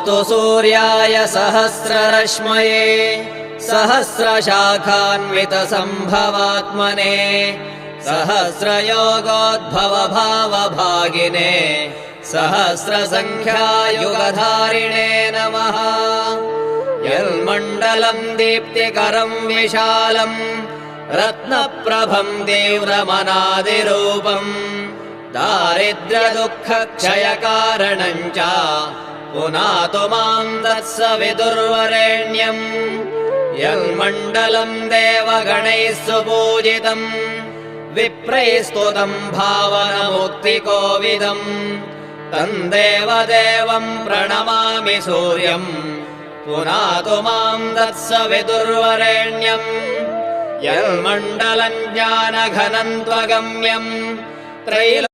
पुनातु सूर्याय सहस्ररश्मये सहस्रशाखान्वितसम्भवात्मने सहस्रयोगोद्भवभावभागिने सहस्रसङ्ख्यायुगधारिणे नमः। यन्मण्डलम् दीप्तिकरम् विशालम् रत्नप्रभम् तीव्रमनादिरूपम् दारिद्र्यदुःखक्षयकारणम् च पुनातु माम् तत्सवितुर्वरेण्यम्। यन्मण्डलम् देवगणैः सुपूजितम् विप्रैः स्तुतम् भावनमुक्तिकोविदम् तम् देवदेवम् प्रणमामि सूर्यम् पुनातु माम् तत्सवितुर्वरेण्यम्। यन्मण्डलम् ज्ञानघनम् त्वगम्यम्